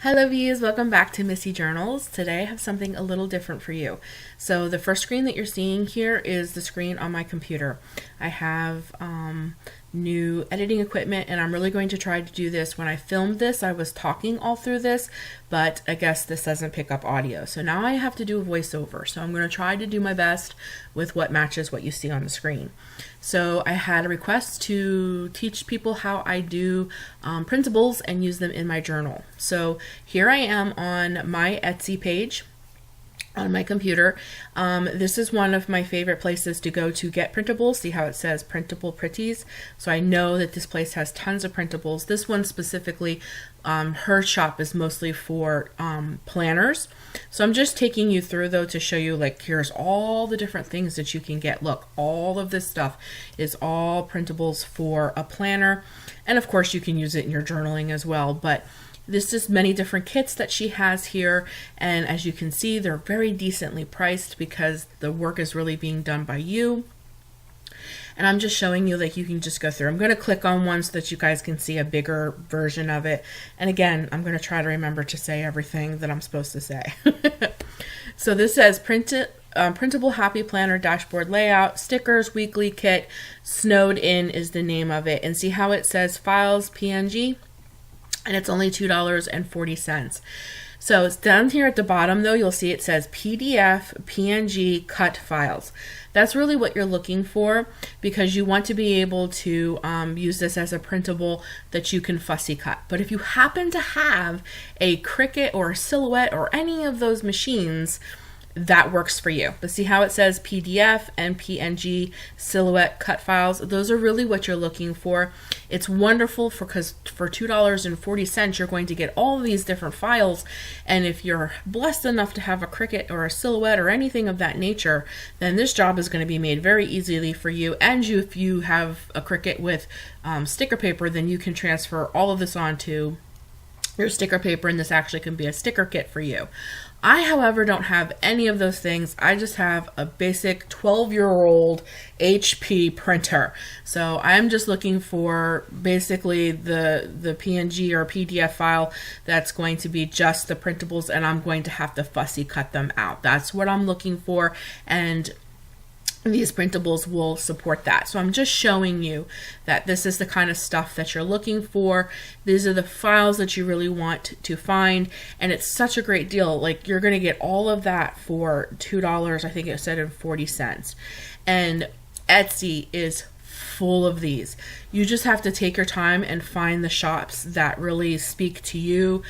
Hi Lovies, welcome back to Missy Journals. Today I have something a little different for you. So the first screen that you're seeing here is the screen on my computer. I have new editing equipment and I'm really going to try to do this. When I filmed this, I was talking all through this, but I guess this doesn't pick up audio. So now I have to do a voiceover. So I'm going to try to do my best with what matches what you see on the screen. So I had a request to teach people how I do printables and use them in my journal. So here I am on my Etsy page on my computer. This is one of my favorite places to go to get printables. See how it says Printable Pretties? So I know that this place has tons of printables. This one specifically, her shop is mostly for planners. So I'm just taking you through though to show you, like, here's all the different things that you can get. Look, all of this stuff is all printables for a planner. And of course you can use it in your journaling as well. But this is many different kits that she has here, and as you can see, they're very decently priced because the work is really being done by you. And I'm just showing you, like, you can just go through. I'm going to click on one so that you guys can see a bigger version of it. And again, I'm going to try to remember to say everything that I'm supposed to say. So this says Printable Happy Planner Dashboard Layout, Stickers, Weekly Kit, Snowed In is the name of it. And see how it says Files, PNG? And it's only $2.40. So it's down here at the bottom though, you'll see it says PDF, PNG, cut files. That's really what you're looking for because you want to be able to use this as a printable that you can fussy cut. But if you happen to have a Cricut or a Silhouette or any of those machines, that works for you. But see how it says PDF and PNG Silhouette cut files? Those are really what you're looking for. It's wonderful because for $2.40 you're going to get all of these different files, and if you're blessed enough to have a Cricut or a Silhouette or anything of that nature, then this job is going to be made very easily for you. And if you have a Cricut with sticker paper, then you can transfer all of this onto your sticker paper, and this actually can be a sticker kit for you. I, however, don't have any of those things. I just have a basic 12-year-old HP printer. So I'm just looking for basically the PNG or PDF file that's going to be just the printables, and I'm going to have to fussy cut them out. That's what I'm looking for, and these printables will support that. So I'm just showing you that this is the kind of stuff that you're looking for. These are the files that you really want to find, and it's such a great deal. Like, you're going to get all of that for $2, I think it said, and 40 cents. And Etsy is full of these. You just have to take your time and find the shops that really speak to you.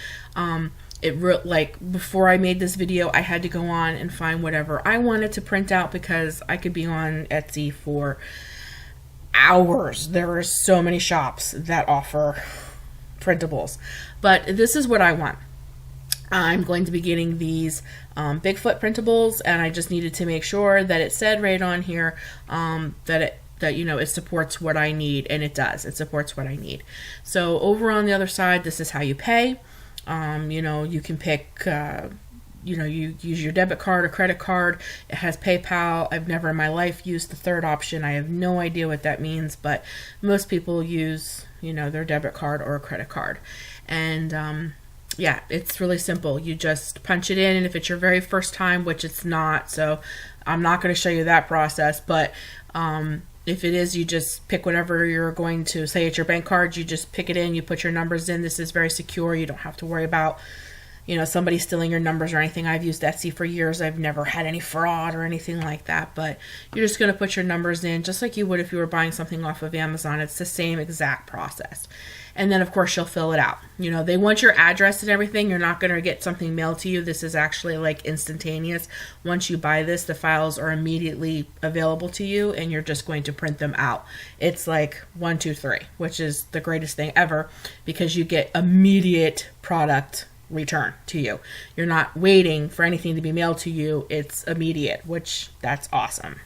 Like, before I made this video, I had to go on and find whatever I wanted to print out because I could be on Etsy for hours. There are so many shops that offer printables, but this is what I want. I'm going to be getting these Bigfoot printables, and I just needed to make sure that it said right on here that you know, it supports what I need, and it does. It supports what I need. So over on the other side, this is how you pay. You know, you can pick, you know, you use your debit card or credit card. It has PayPal. I've never in my life used the third option. I have no idea what that means, but most people use, you know, their debit card or a credit card. And yeah, it's really simple. You just punch it in, and if it's your very first time, which it's not, so I'm not going to show you that process, but if it is, you just pick whatever you're going to, say it's your bank card, you just pick it in, you put your numbers in. This is very secure. You don't have to worry about, you know, somebody stealing your numbers or anything. I've used Etsy for years. I've never had any fraud or anything like that, but you're just going to put your numbers in just like you would if you were buying something off of Amazon. It's the same exact process. And then, of course, you'll fill it out. You know, they want your address and everything. You're not going to get something mailed to you. This is actually like instantaneous. Once you buy this, the files are immediately available to you, and you're just going to print them out. It's like 1, 2, 3, which is the greatest thing ever because you get immediate product return to you. You're not waiting for anything to be mailed to you. It's immediate, which that's awesome.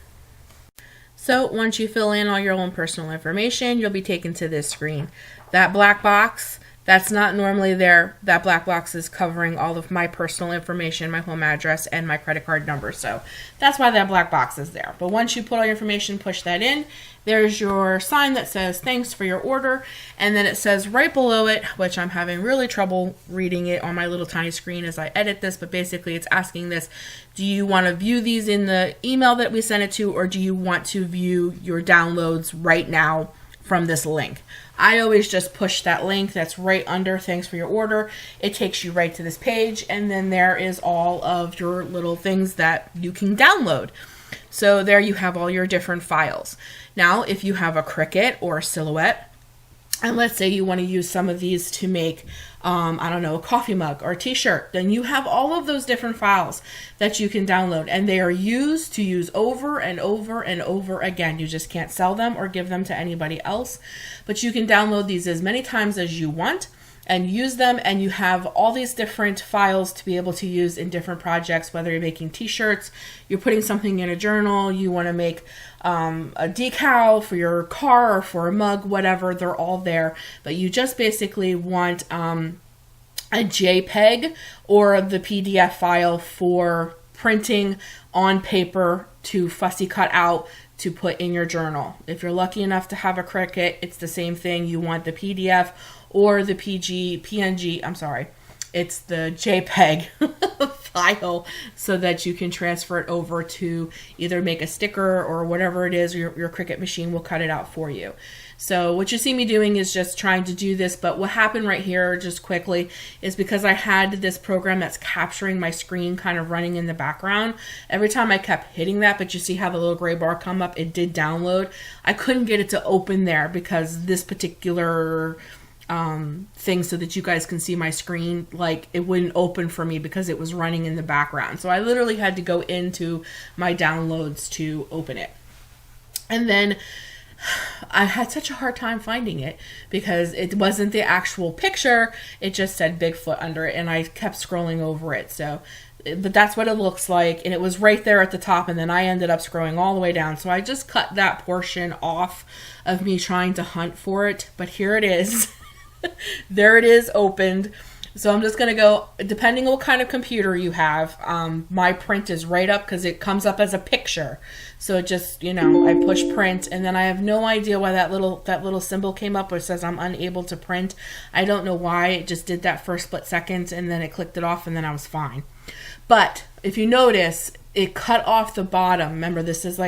So once you fill in all your own personal information, you'll be taken to this screen. That black box, That's not normally there. That black box is covering all of my personal information, my home address, and my credit card number. So that's why that black box is there. But once you put all your information, push that in, there's your sign that says thanks for your order. And then it says right below it, which I'm having really trouble reading it on my little tiny screen as I edit this, but basically it's asking this, do you want to view these in the email that we sent it to, or do you want to view your downloads right now from this link? I always just push that link that's right under thanks for your order. It takes you right to this page, and then there is all of your little things that you can download. So there you have all your different files. Now, if you have a Cricut or a Silhouette, and let's say you want to use some of these to make, I don't know, a coffee mug or a t-shirt, then you have all of those different files that you can download, and they are used to use over and over and over again. You just can't sell them or give them to anybody else, but you can download these as many times as you want and use them, and you have all these different files to be able to use in different projects, whether you're making t-shirts, you're putting something in a journal, you want to make a decal for your car or for a mug, whatever, they're all there. But you just basically want a JPEG or the PDF file for printing on paper to fussy cut out to put in your journal. If you're lucky enough to have a Cricut, it's the same thing. You want the PDF or the PNG, I'm sorry, it's the JPEG file so that you can transfer it over to either make a sticker or whatever it is, your Cricut machine will cut it out for you. So what you see me doing is just trying to do this, but what happened right here, just quickly, is because I had this program that's capturing my screen kind of running in the background. Every time I kept hitting that, but you see how the little gray bar come up, it did download. I couldn't get it to open there because this particular thing, so that you guys can see my screen, like it wouldn't open for me because it was running in the background. So I literally had to go into my downloads to open it. And then I had such a hard time finding it because it wasn't the actual picture. It just said Bigfoot under it, and I kept scrolling over it. So, but that's what it looks like, and it was right there at the top, and then I ended up scrolling all the way down. So I just cut that portion off of me trying to hunt for it, but here it is. There it is, opened. So I'm just going to go, depending on what kind of computer you have, my print is right up because it comes up as a picture. So it just, you know, I push print, and then I have no idea why that little symbol came up where it says I'm unable to print. I don't know why. It just did that for a split second, and then it clicked it off, and then I was fine. But if you notice, it cut off the bottom. Remember, this is a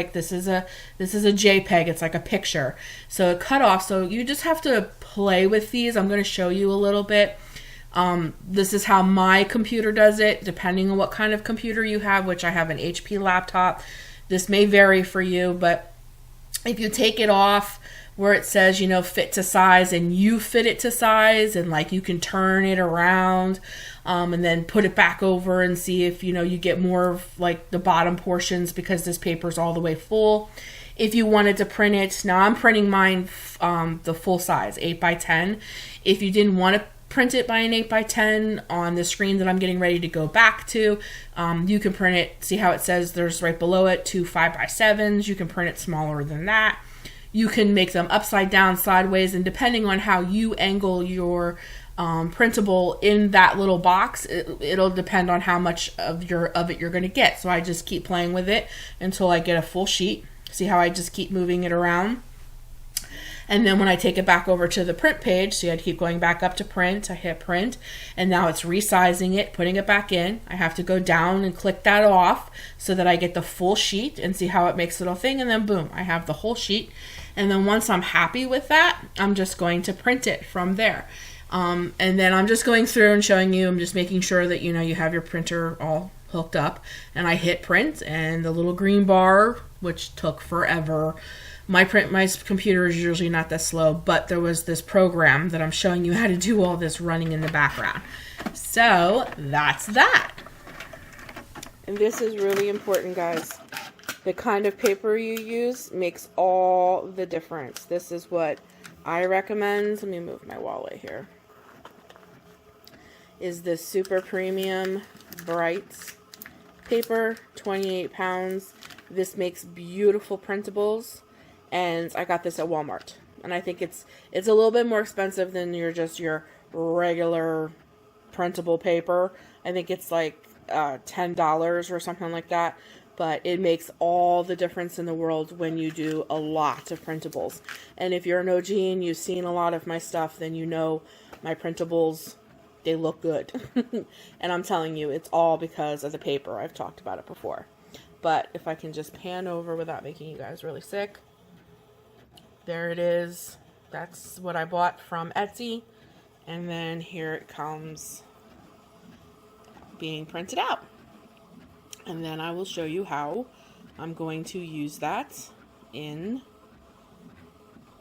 JPEG. It's like a picture. So it cut off. So you just have to play with these. I'm going to show you a little bit. This is how my computer does it, depending on what kind of computer you have, which I have an HP laptop. This may vary for you, but if you take it off where it says, you know, fit to size, and you fit it to size, and like you can turn it around, and then put it back over and see if, you know, you get more of like the bottom portions because this paper is all the way full. If you wanted to print it, now I'm printing mine the full size, 8x10. If you didn't want to print it by an 8x10 on the screen that I'm getting ready to go back to, you can print it. See how it says there's right below it 2 5x7s. You can print it smaller than that. You can make them upside down, sideways, and depending on how you angle your printable in that little box, it'll depend on how much of it you're going to get. So I just keep playing with it until I get a full sheet. See how I just keep moving it around? And then when I take it back over to the print page, see, I'd keep going back up to print. I hit print, and now it's resizing it, putting it back in. I have to go down and click that off so that I get the full sheet, and see how it makes a little thing, and then boom, I have the whole sheet. And then once I'm happy with that, I'm just going to print it from there. And then I'm just going through and showing you, I'm just making sure that, you know, you have your printer all hooked up, and I hit print, and the little green bar, which took forever. My computer is usually not that slow, but there was this program that I'm showing you how to do all this running in the background. So that's that. And this is really important, guys. The kind of paper you use makes all the difference. This is what I recommend. Let me move my wallet here. Is this super premium bright paper, 28 pounds. This makes beautiful printables. And I got this at Walmart, and I think it's a little bit more expensive than your regular printable paper. I think it's like $10 or something like that. But it makes all the difference in the world when you do a lot of printables. And if you're an OG and you've seen a lot of my stuff, then you know my printables, they look good. And I'm telling you, it's all because of the paper. I've talked about it before. But if I can just pan over without making you guys really sick. There it is. That's what I bought from Etsy. And then here it comes being printed out. And then I will show you how I'm going to use that in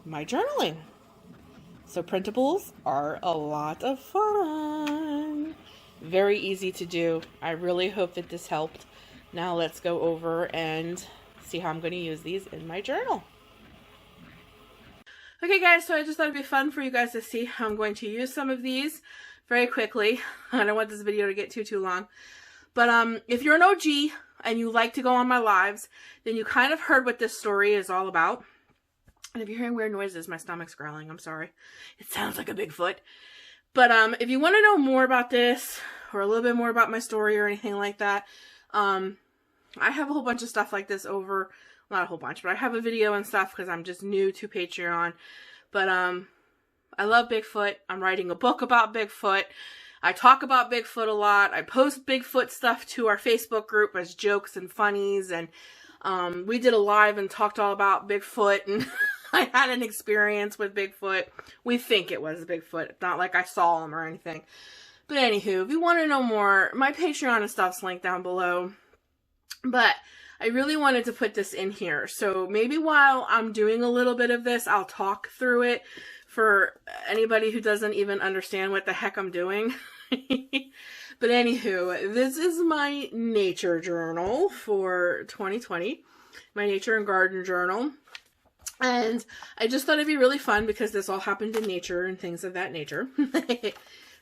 my journaling. So printables are a lot of fun. Very easy to do. I really hope that this helped. Now let's go over and see how I'm going to use these in my journal. Okay guys, so I just thought it'd be fun for you guys to see how I'm going to use some of these very quickly. I don't want this video to get too long. But if you're an OG and you like to go on my lives, then you kind of heard what this story is all about. And if you're hearing weird noises, my stomach's growling. I'm sorry. It sounds like a Bigfoot. But if you want to know more about this or a little bit more about my story or anything like that, I have a whole bunch of stuff like this over. Not a whole bunch, but I have a video and stuff because I'm just new to Patreon. But I love Bigfoot. I'm writing a book about Bigfoot. I talk about Bigfoot a lot. I post Bigfoot stuff to our Facebook group as jokes and funnies. And we did a live and talked all about Bigfoot. And I had an experience with Bigfoot. We think it was Bigfoot. It's not like I saw him or anything. But anywho, if you want to know more, my Patreon and stuff's linked down below. But I really wanted to put this in here. So maybe while I'm doing a little bit of this, I'll talk through it for anybody who doesn't even understand what the heck I'm doing. But anywho, this is my nature journal for 2020. My nature and garden journal. And I just thought it'd be really fun because this all happened in nature and things of that nature.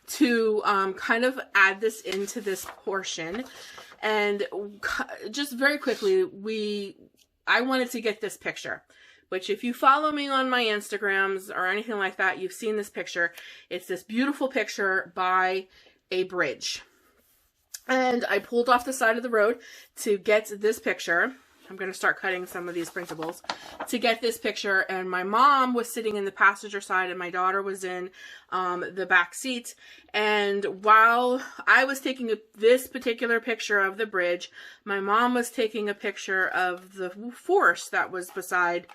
To kind of add this into this portion. And just very quickly, I wanted to get this picture, which if you follow me on my Instagrams or anything like that, you've seen this picture. It's this beautiful picture by a bridge. And I pulled off the side of the road to get this picture. I'm going to start cutting some of these printables to get this picture. And my mom was sitting in the passenger side and my daughter was in the back seat. And while I was taking this particular picture of the bridge, my mom was taking a picture of the forest that was beside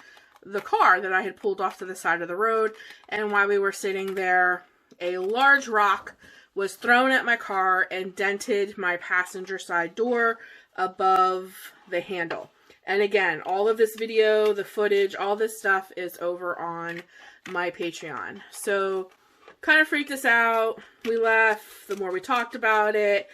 the car that I had pulled off to the side of the road. And while we were sitting there, a large rock was thrown at my car and dented my passenger side door above the handle. And again, all of this video, the footage, all this stuff is over on my Patreon. So, kind of freaked us out. We left. The more we talked about it,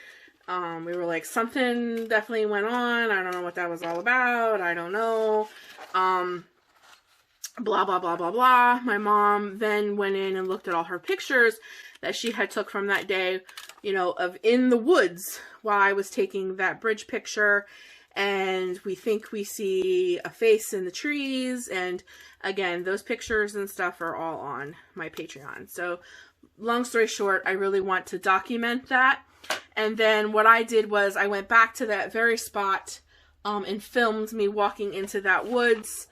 we were like, something definitely went on. I don't know what that was all about. I don't know. Blah, blah, blah, blah, blah. My mom then went in and looked at all her pictures that she had took from that day, you know, of in the woods while I was taking that bridge picture. And we think we see a face in the trees. And again, those pictures and stuff are all on my Patreon. So long story short, I really want to document that. And then what I did was I went back to that very spot and filmed me walking into that woods,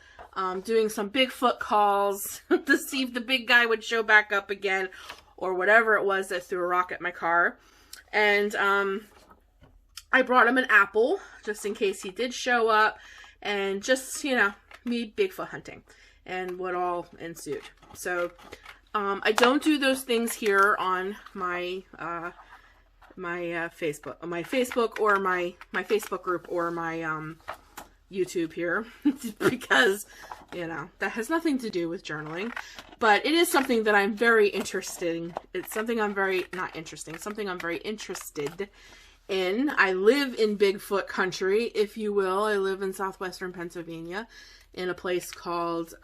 doing some Bigfoot calls to see if the big guy would show back up again or whatever it was that threw a rock at my car. And I brought him an apple just in case he did show up, and just, you know, me Bigfoot hunting and what all ensued. So I don't do those things here on my Facebook or my Facebook group or my YouTube here because, you know, that has nothing to do with journaling, but it is something that I'm very interested in. It's something I'm very, something I'm very interested in. I live in Bigfoot country, if you will. I live in southwestern Pennsylvania in a place called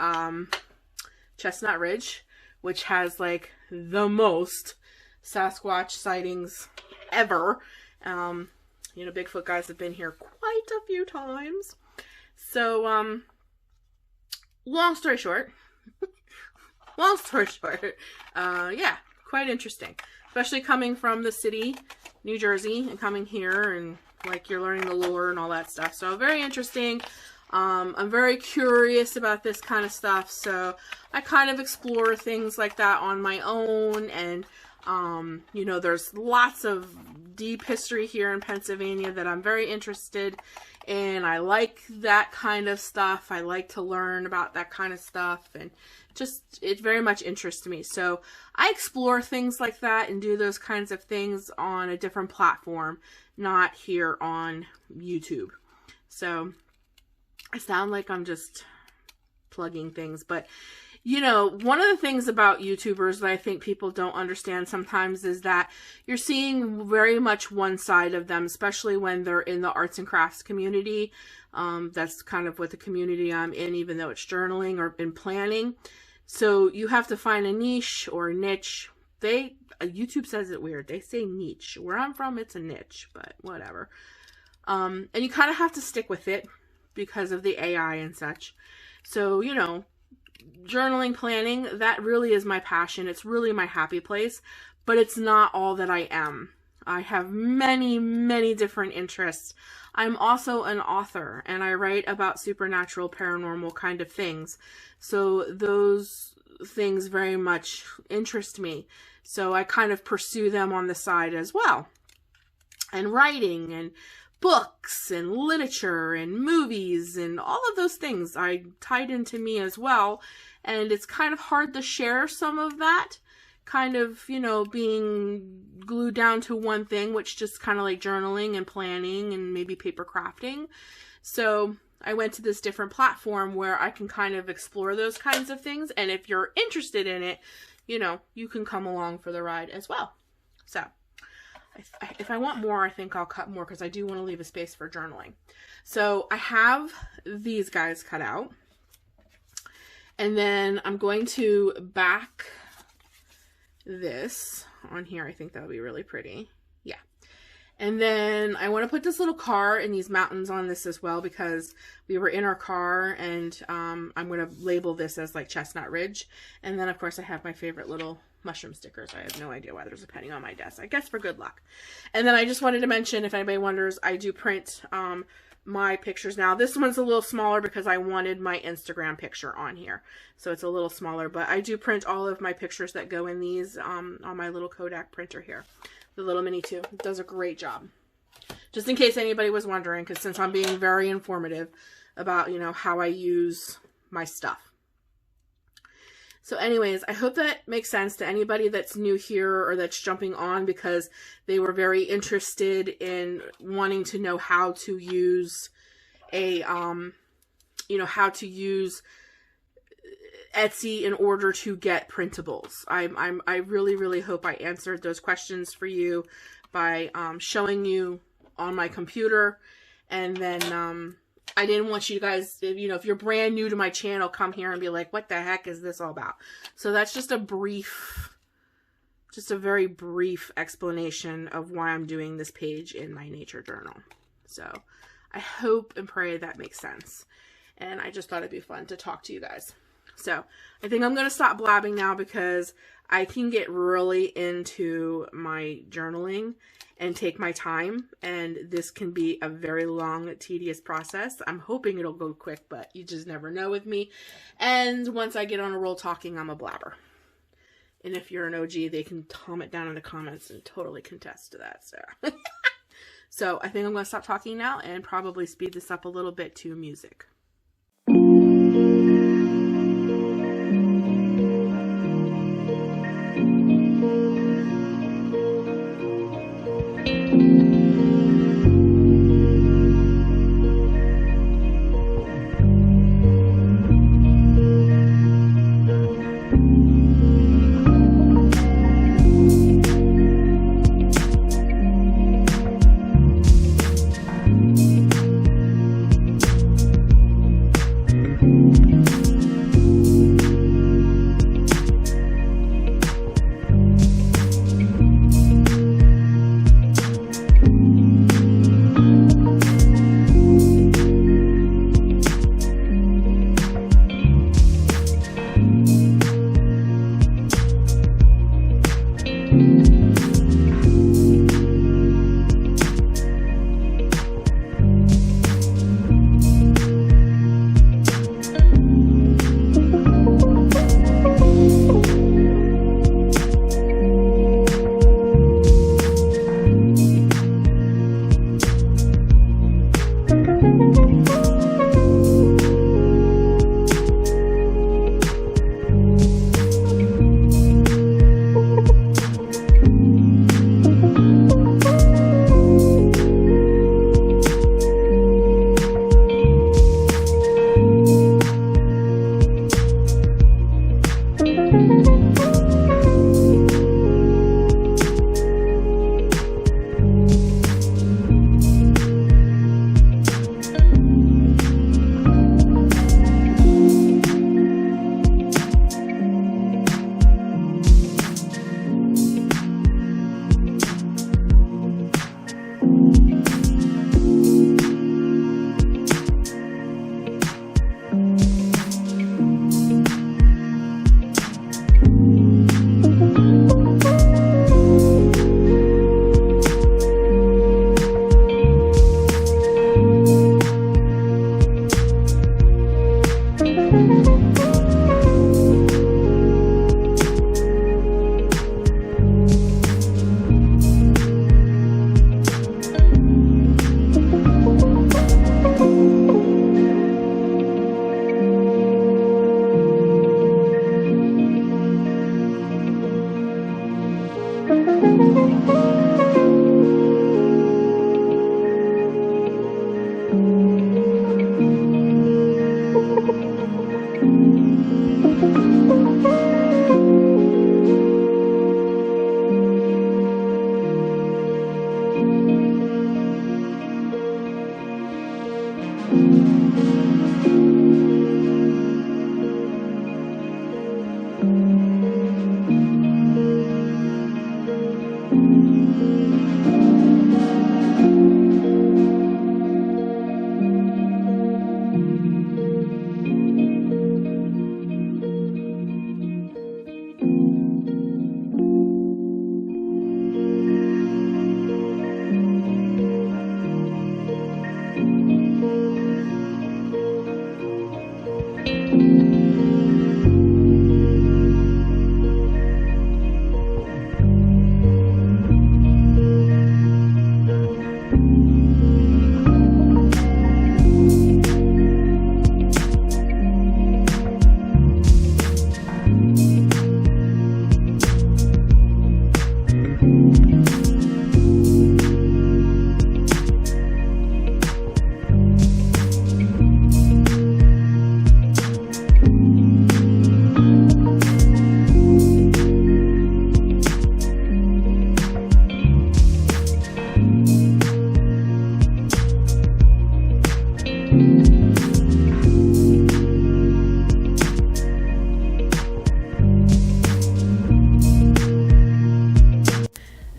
Chestnut Ridge, which has like the most Sasquatch sightings ever. You know, Bigfoot guys have been here quite a few times. So, long story short, yeah, quite interesting, especially coming from the city, New Jersey, and coming here and like you're learning the lore and all that stuff. So very interesting. I'm very curious about this kind of stuff, so I kind of explore things like that on my own. And you know, there's lots of deep history here in Pennsylvania that I'm very interested in. I like that kind of stuff. I like to learn about that kind of stuff, and just, it very much interests me. So I explore things like that and do those kinds of things on a different platform, not here on YouTube. So I sound like I'm just plugging things, but you know, one of the things about YouTubers that I think people don't understand sometimes is that you're seeing very much one side of them, especially when they're in the arts and crafts community. That's kind of what the community I'm in, even though it's journaling or in planning. So you have to find a niche or a niche. YouTube says it weird. They say niche. Where I'm from, it's a niche, but whatever. And you kind of have to stick with it because of the AI and such. So, you know, journaling, planning, that really is my passion. It's really my happy place, but it's not all that I am. I have many, many different interests. I'm also an author, and I write about supernatural, paranormal kind of things. So those things very much interest me. So I kind of pursue them on the side as well. And writing and books and literature and movies and all of those things I tied into me as well. And it's kind of hard to share some of that, kind of, you know, being glued down to one thing, which just kind of like journaling and planning and maybe paper crafting. So I went to this different platform where I can kind of explore those kinds of things. And if you're interested in it, you know, you can come along for the ride as well. So if I want more, I think I'll cut more because I do want to leave a space for journaling. So I have these guys cut out. And then I'm going to back this on here. I think that would be really pretty. Yeah. And then I want to put this little car and these mountains on this as well because we were in our car, and I'm going to label this as like Chestnut Ridge. And then of course I have my favorite little mushroom stickers. I have no idea why there's a penny on my desk. I guess for good luck. And then I just wanted to mention, if anybody wonders, I do print my pictures now. This one's a little smaller because I wanted my Instagram picture on here. So it's a little smaller, but I do print all of my pictures that go in these on my little Kodak printer here. The little mini 2. It does a great job. Just in case anybody was wondering, because since I'm being very informative about, you know, how I use my stuff. So anyways, I hope that makes sense to anybody that's new here or that's jumping on because they were very interested in wanting to know how to use a, you know, how to use Etsy in order to get printables. I really, really hope I answered those questions for you by showing you on my computer. And then I didn't want you guys, you know, if you're brand new to my channel, come here and be like, what the heck is this all about? So that's just a very brief explanation of why I'm doing this page in my nature journal. So I hope and pray that makes sense. And I just thought it'd be fun to talk to you guys. So I think I'm going to stop blabbing now because I can get really into my journaling and take my time, and this can be a very long, tedious process. I'm hoping it'll go quick, but you just never know with me. And once I get on a roll talking, I'm a blabber. And if you're an OG, they can comment down in the comments and totally contest to that. So I think I'm going to stop talking now and probably speed this up a little bit to music.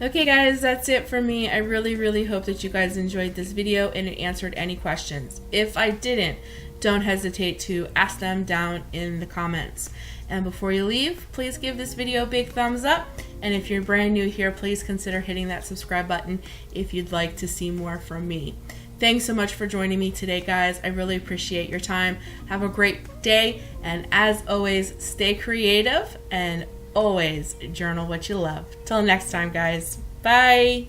Okay guys, that's it for me. I really hope that you guys enjoyed this video and it answered any questions. If I didn't, don't hesitate to ask them down in the comments. And before you leave, please give this video a big thumbs up. And if you're brand new here, please consider hitting that subscribe button if you'd like to see more from me. Thanks so much for joining me today, guys. I really appreciate your time. Have a great day. And as always, stay creative and always journal what you love. Till next time, guys. Bye.